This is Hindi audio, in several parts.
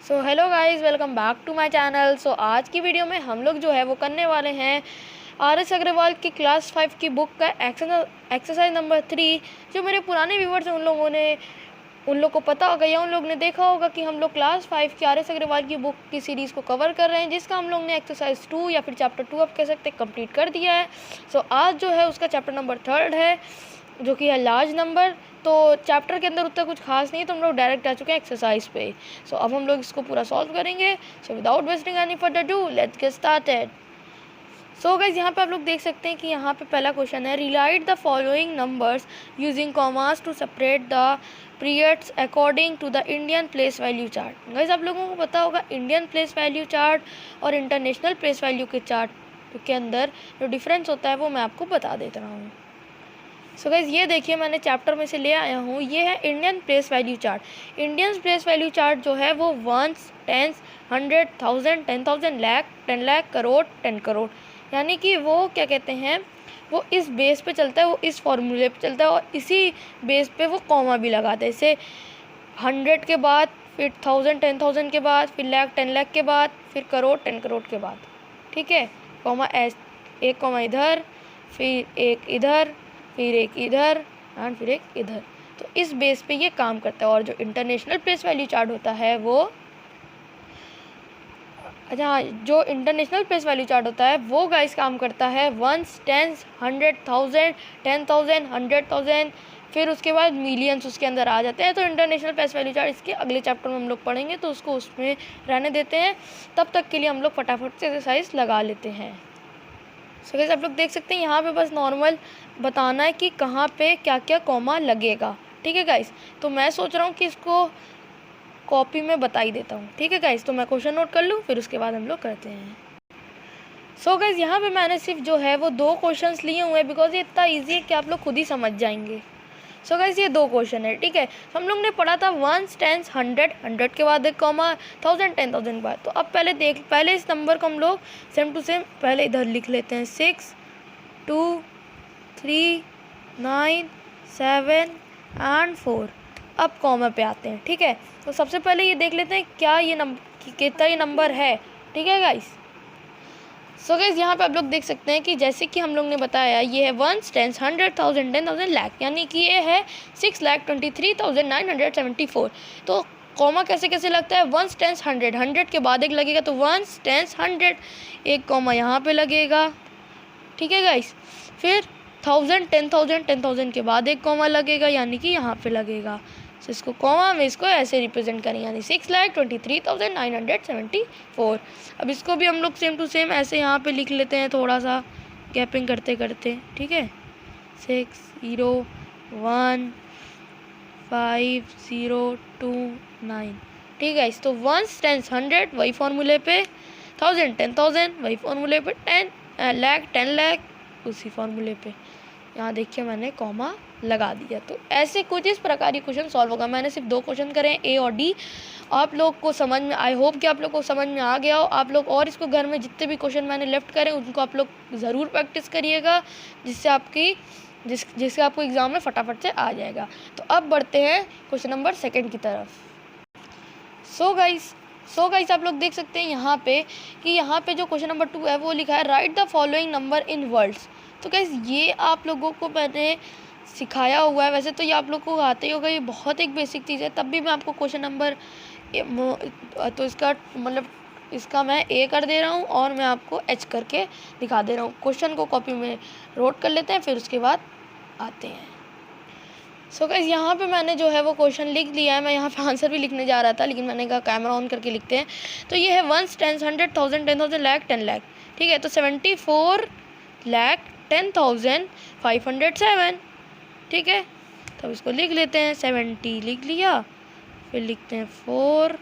So hello guys, welcome back to my channel. So आज की वीडियो में हम लोग जो है वो करने वाले हैं आर.एस. अग्रवाल की क्लास 5 की बुक का एक्सरसाइज नंबर 3। जो मेरे पुराने व्यूवर्स हैं उन लोग को पता होगा या उन लोग ने देखा होगा कि हम लोग क्लास 5 की आर.एस. अग्रवाल की बुक की सीरीज़ को कवर कर रहे हैं, जिसका हम लोग ने एक्सरसाइज 2 या फिर चैप्टर 2 आप कह सकते हैं कंप्लीट कर दिया है। सो आज जो है उसका चैप्टर नंबर 3 है, जो कि है लार्ज नंबर। तो चैप्टर के अंदर उतना कुछ खास नहीं है, तो हम लोग डायरेक्ट आ चुके हैं एक्सरसाइज पे। सो अब हम लोग इसको पूरा सॉल्व करेंगे। So without wasting any further do, let's get started. So guys, यहाँ पे आप लोग देख सकते हैं कि यहाँ पे पहला क्वेश्चन है, rewrite the following numbers using commas to separate the periods according to the Indian place value chart. Guys, आप लोगों को पता होगा इंडियन प्लेस वैल्यू चार्ट और इंटरनेशनल प्लेस वैल्यू के चार्ट के अंदर जो डिफरेंस होता है वो मैं आपको बता देता हूँ। सो गाइस, ये देखिए मैंने चैप्टर में से ले आया हूँ, ये है Indian place value chart. Indian place value chart जो है वो वंस, टेंस, 100, 1000, 10,000, लाख, 10 लाख, करोड़, 10 करोड़, यानी कि वो क्या कहते हैं, वो इस बेस पे चलता है, वो इस फॉर्मूले पे चलता है और इसी बेस पे वो कॉमा भी लगाता है। जैसे 100 के बाद, फिर 1000, 10,000 के बाद, फिर लाख, 10 लाख के बाद, फिर करोड़, 10 करोड़ के बाद। ठीक है, कॉमा एक कॉमा इधर, फिर एक इधर, फिर एक इधर एंड फिर एक इधर। तो इस बेस पे ये काम करता है। और जो इंटरनेशनल प्लेस वैल्यू चार्ट होता है वो जो इंटरनेशनल प्लेस वैल्यू चार्ट होता है वो गाइस काम करता है वंस, टेंस, 100, 1000, 10,000, 100,000, फिर उसके बाद मिलियंस उसके अंदर आ जाते हैं। तो इंटरनेशनल प्लेस वैल्यू चार्ट इसके अगले चैप्टर में हम लोग पढ़ेंगे, तो उसको उसमें रहने देते हैं। तब तक के लिए हम लोग फटाफट से एक्सरसाइज लगा लेते हैं। सो गाइस, आप लोग देख सकते हैं यहाँ पे बस नॉर्मल बताना है कि कहाँ पे क्या क्या कॉमा लगेगा। ठीक है गाइस, तो मैं सोच रहा हूँ कि इसको कॉपी में बता ही देता हूँ। ठीक है गाइस, तो मैं क्वेश्चन नोट कर लूँ, फिर उसके बाद हम लोग करते हैं। सो गाइस, यहाँ पे मैंने सिर्फ जो है वो 2 क्वेश्चंस लिए हुए हैं, बिकॉज ये इतना ईजी है कि आप लोग खुद ही समझ जाएंगे। सो गाइस, ये 2 क्वेश्चन है। ठीक है, हम लोग ने पढ़ा था वंस, टेंस, 100, 100 के बाद एक कॉमा, 1000, 10,000 के बाद। तो अब पहले इस नंबर को हम लोग सेम टू सेम पहले इधर लिख लेते हैं, 6, 2, 3, 9, 7 एंड 4। अब कॉमा पे आते हैं। ठीक है, तो सबसे पहले ये देख लेते हैं क्या ये कितना ये नंबर है। ठीक है गाइस, सो गाइस, यहाँ पे आप लोग देख सकते हैं कि जैसे कि हम लोग ने बताया ये है वंस, टेंस, 100, 1000, 10,000, लाख, यानी कि ये है 6,23,974। तो कॉमा कैसे कैसे लगता है, वंस, टेंस, 100, 100 के बाद एक लगेगा, तो वंस, टेंस, 100, एक कॉमा यहाँ पे लगेगा। ठीक है गाइस, फिर 1000, 10,000, 10,000 के बाद एक कॉमा लगेगा, यानी कि यहाँ पे लगेगा। तो इसको कॉमा में इसको ऐसे रिप्रेजेंट करें, यानी 6,23,974। अब इसको भी हम लोग सेम टू सेम ऐसे यहाँ पे लिख लेते हैं, थोड़ा सा गैपिंग करते करते। ठीक है, 6015029। ठीक है, इस तो वंस, टेंस, 100 वही फॉर्मूले पे, 1000, 10,000 वही फॉर्मूले पे, 10 लाख, 10 लाख उसी फॉर्मूले पे। यहाँ देखिए मैंने कॉमा लगा दिया। तो ऐसे कुछ इस प्रकार के क्वेश्चन सॉल्व होगा। मैंने सिर्फ 2 क्वेश्चन करे हैं, ए और डी। आप लोग को समझ में, आई होप कि आप लोग को समझ में आ गया हो। आप लोग और इसको घर में जितने भी क्वेश्चन मैंने लेफ्ट करे उनको आप लोग ज़रूर प्रैक्टिस करिएगा, जिससे जिससे आपको एग्ज़ाम में फटाफट से आ जाएगा। तो अब बढ़ते हैं क्वेश्चन नंबर 2 की तरफ। सो गाइस, आप लोग देख सकते हैं यहाँ पे कि यहाँ पे जो क्वेश्चन नंबर 2 है वो लिखा है right the following number in words. तो गाइस, ये आप लोगों को मैंने सिखाया हुआ है, वैसे तो ये आप लोग को आते ही होगा, ये बहुत एक बेसिक चीज़ है, तब भी मैं आपको क्वेश्चन नंबर तो इसका मतलब इसका मैं ए कर दे रहा हूँ और मैं आपको एच करके दिखा दे रहा हूँ। क्वेश्चन को कॉपी में नोट कर लेते हैं, फिर उसके बाद आते हैं। सो गाइस, यहाँ पे मैंने जो है वो क्वेश्चन लिख लिया है। मैं यहाँ पे आंसर भी लिखने जा रहा था, लेकिन मैंने कहा कैमरा ऑन करके लिखते हैं। तो ये है वंस, टेंस, 100, 1000, 10,000, लाख, 10 लाख। ठीक है, तो 74,10,507। ठीक है, तो इसको लिख लेते हैं, 70 लिख लिया, फिर लिखते हैं 4,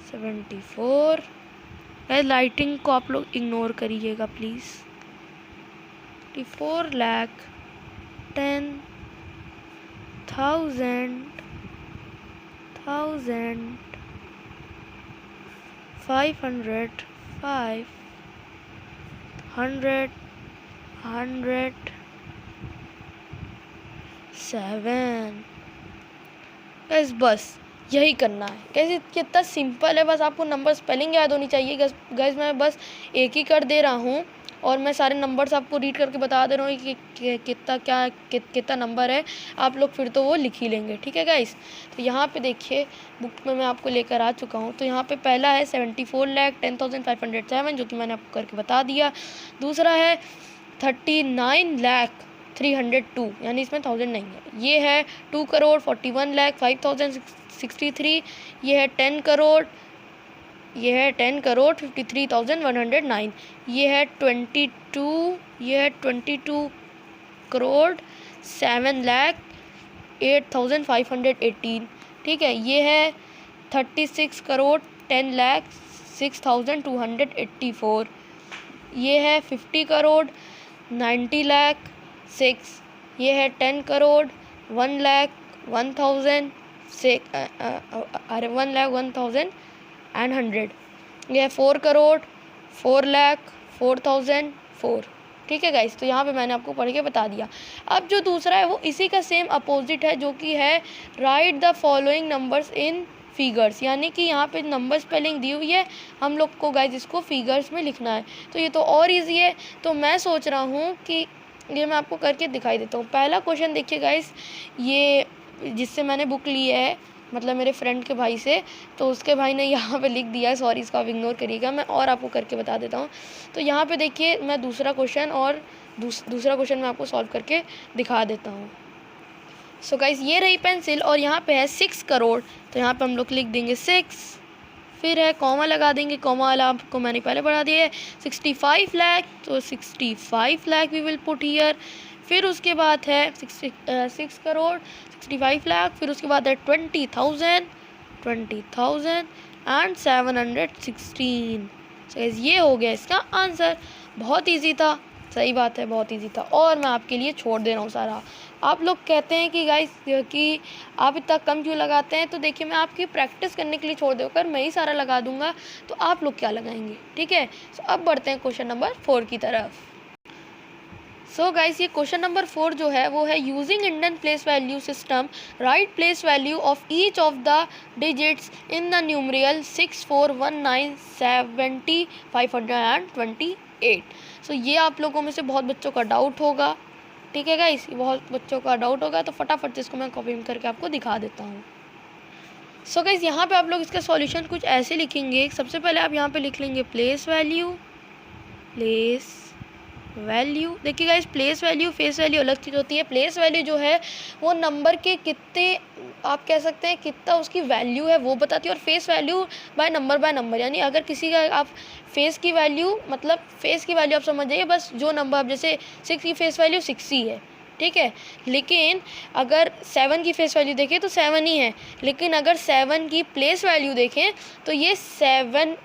74। गाइस, लाइटिंग को आप लोग इग्नोर करिएगा प्लीज़। 44,10,000, 500, 100, 7। बस यही करना है। कैसे, कितना सिंपल है, बस आपको नंबर स्पेलिंग याद होनी चाहिए। गाइस मैं बस एक ही कर दे रहा हूँ और मैं सारे नंबर्स आपको रीड करके बता दे रहा हूँ कि कितना नंबर है। आप लोग फिर तो वो लिख ही लेंगे, ठीक है गाइस। तो यहाँ पे देखिए बुक में मैं आपको लेकर आ चुका हूँ। तो यहाँ पे पहला है 74,10,507 जो कि मैंने आपको करके बता दिया। दूसरा है 39,03,2 यानी इसमें 1000 नहीं है। ये है 2,41,05,063। ये है 10 करोड़, ये है 10,53,109। ये है 22 करोड़ 7,08,518। ठीक है। ये है 36 करोड़ 10,06,284। ये है 50 करोड़ 90 लाख 6। ये है 10 करोड़ 1 लाख 1,000 1 लाख 1,100। ये है 4 करोड़ 4 लाख 4,004। ठीक है गाइस। तो यहाँ पे मैंने आपको पढ़ के बता दिया। अब जो दूसरा है वो इसी का सेम अपोजिट है, जो कि है right the following numbers in figures. यानी कि यहाँ पे नंबर स्पेलिंग दी हुई है, हम लोग को गाइस इसको फिगर्स में लिखना है। तो ये तो और इजी है। तो मैं सोच रहा हूँ कि ये मैं आपको करके दिखाई देता हूँ। पहला क्वेश्चन देखिए गाइस, ये जिससे मैंने बुक ली है, मतलब मेरे फ्रेंड के भाई से, तो उसके भाई ने यहाँ पे लिख दिया है, सॉरी इसका आप इग्नोर करिएगा, मैं और आपको करके बता देता हूँ। तो यहाँ पे देखिए मैं दूसरा क्वेश्चन और दूसरा क्वेश्चन मैं आपको सॉल्व करके दिखा देता हूँ। सो गाइस ये रही पेंसिल और यहाँ पे है 6 करोड़। तो यहाँ पे हम लोग लिख देंगे 6, फिर है कॉमा लगा देंगे, कॉमा वाला आपको मैंने पहले पढ़ा दिया है। 65 लाख, तो 65 lakh we will put here. फिर उसके बाद है 6 करोड़ 65 लाख। फिर उसके बाद है 20,000 एंड 716। तो ये हो गया इसका आंसर। बहुत इजी था, सही बात है, बहुत इजी था। और मैं आपके लिए छोड़ दे रहा हूँ सारा। आप लोग कहते हैं कि गाइस कि आप इतना कम क्यों लगाते हैं, तो देखिए मैं आपकी प्रैक्टिस करने के लिए छोड़ देकर मैं ही सारा लगा दूंगा, तो आप लोग क्या लगाएंगे। ठीक है। सो अब बढ़ते हैं क्वेश्चन नंबर 4 की तरफ। सो गाइस ये क्वेश्चन नंबर 4 जो है वो है using Indian place value system right place value of each of the digits in the numeral 641970 528। So ये आप लोगों में से बहुत बच्चों का डाउट होगा। ठीक है गाइस, बहुत बच्चों का डाउट होगा, तो फटाफट से इसको मैं कॉपी करके आपको दिखा देता हूँ। सो गाइस यहाँ पे आप लोग इसका सॉल्यूशन कुछ ऐसे लिखेंगे। सबसे पहले आप यहाँ पे लिख लेंगे प्लेस वैल्यू। देखिए guys place value face value अलग चीज़ होती है। प्लेस वैल्यू जो है वो नंबर के कितने, आप कह सकते हैं कितना उसकी वैल्यू है वो बताती है, और फेस वैल्यू बाय नंबर, यानी अगर किसी का आप फेस की वैल्यू, मतलब फेस की वैल्यू आप समझ जाइए, बस जो नंबर आप जैसे 6 की फेस वैल्यू 6 ही है। ठीक है। लेकिन अगर 7 की फेस वैल्यू देखें तो 7 ही है, लेकिन अगर 7 की प्लेस वैल्यू देखें तो ये 7,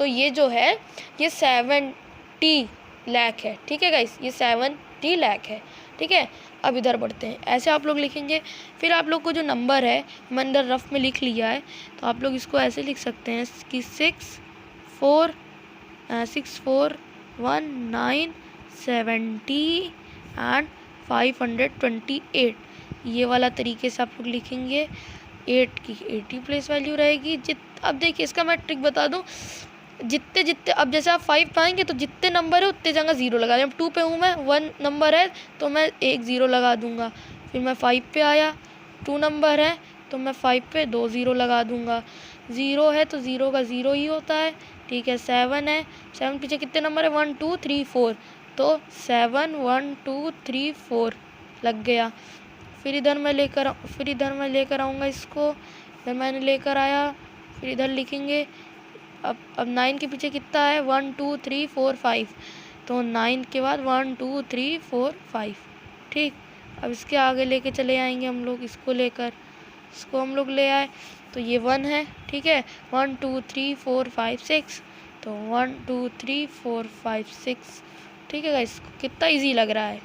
ये जो है ये 70 लाख है। ठीक है गाइस, ये 70 लाख है। ठीक है। अब इधर बढ़ते हैं, ऐसे आप लोग लिखेंगे। फिर आप लोग को जो नंबर है मैंने अंदर रफ में लिख लिया है, तो आप लोग इसको ऐसे लिख सकते हैं कि 641970 एंड 528। ये वाला तरीके से आप लोग लिखेंगे। 8 की 80 प्लेस वैल्यू रहेगी। अब देखिए इसका मैं ट्रिक बता दूं, जितने अब जैसे आप 5 पाएंगे तो जितने नंबर है उतने जगह 0 लगा दें। अब 2 पे हूँ मैं, 1 नंबर है तो मैं एक 0 लगा दूंगा। फिर मैं 5 पे आया, 2 नंबर है तो मैं 5 पे 2 0 लगा दूंगा। 0 है तो 0 का 0 ही होता है। ठीक है। 7 है, 7 पीछे कितने नंबर है, 1 2 3 4, तो 7 1 2 3 4 लग गया। फिर इधर मैं लेकर आऊँगा इसको। फिर मैंने लेकर आया, फिर इधर लिखेंगे। अब 9 के पीछे कितना है, 1 2 3 4 5, तो 9 के बाद 1 2 3 4 5। ठीक। अब इसके आगे लेके चले आएंगे हम लोग, इसको हम लोग ले आए तो ये 1 है। ठीक है। 1 2 3 4 5 6, तो 1 2 3 4 5 6। ठीक है गाइस, कितना इजी लग रहा है।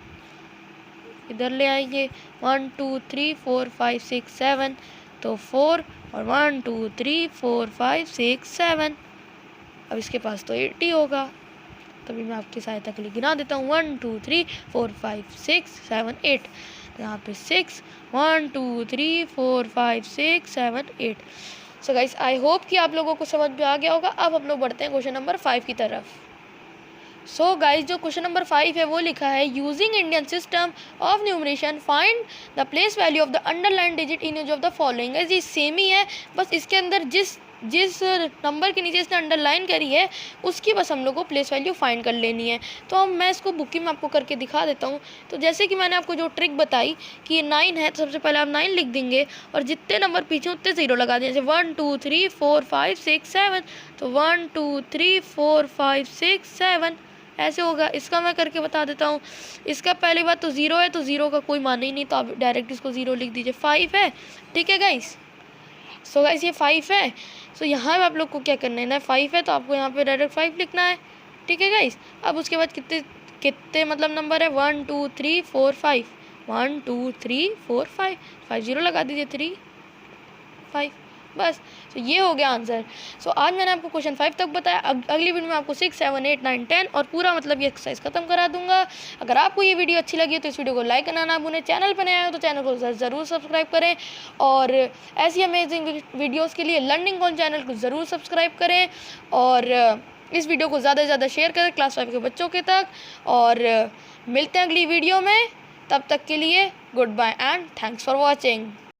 इधर ले आएंगे 1 2 3 4 5 6 7, तो 4 और 1 2 3 4 5 6 7। अब इसके पास तो 80 होगा, तभी मैं आपकी सहायता के लिए गिना देता हूँ। 1 2 3 4 5 6 7 8। यहाँ पे 6, 1 2 3 4 5 6 7 8। सो गाइस आई होप कि आप लोगों को समझ में आ गया होगा। अब हम लोग बढ़ते हैं क्वेश्चन नंबर 5 की तरफ। सो गाइस जो क्वेश्चन नंबर 5 है वो लिखा है using Indian system of numeration find the place value of the underline digit in each of the following. ये सेम ही है, बस इसके अंदर जिस नंबर के नीचे इसने अंडरलाइन करी है उसकी बस हम लोग को प्लेस वैल्यू फाइंड कर लेनी है। तो अब मैं इसको बुक में आपको करके दिखा देता हूँ। तो जैसे कि मैंने आपको जो ट्रिक बताई कि ये 9 है, तो सबसे पहले आप 9 लिख देंगे और जितने नंबर पीछे उतने 0 लगा देंगे। जैसे 1 2 3 4 5 6 7, तो 1 2 3 4 5 6 7 ऐसे होगा। इसका मैं करके बता देता हूँ। इसका पहली बात तो 0 है, तो 0 का कोई मान ही नहीं, तो आप डायरेक्ट इसको 0 लिख दीजिए। 5 है, ठीक है गाइस। सो गाइस ये 5 है, सो यहाँ पे आप लोग को क्या करना है ना, 5 है तो आपको यहाँ पे डायरेक्ट 5 लिखना है, ठीक है गाइस। अब उसके बाद कितने कितने मतलब नंबर है 1 2 3 4 5, 1 2 3 4 5, 5 0 लगा दीजिए, 3 5 बस। तो ये हो गया आंसर। सो आज मैंने आपको क्वेश्चन 5 तक बताया। अगली वीडियो में आपको 6 7 8 9 10 और पूरा मतलब ये एक्सरसाइज खत्म करा दूंगा। अगर आपको ये वीडियो अच्छी लगी तो इस वीडियो को लाइक करना ना भूलें। चैनल पर नए आए हो तो चैनल को ज़रूर सब्सक्राइब करें और ऐसी अमेजिंग वीडियोज़ के लिए लर्निंग कॉन चैनल को ज़रूर सब्सक्राइब करें और इस वीडियो को ज़्यादा से ज़्यादा शेयर करें क्लास 5 के बच्चों के तक। और मिलते हैं अगली वीडियो में, तब तक के लिए goodbye and thanks for watching.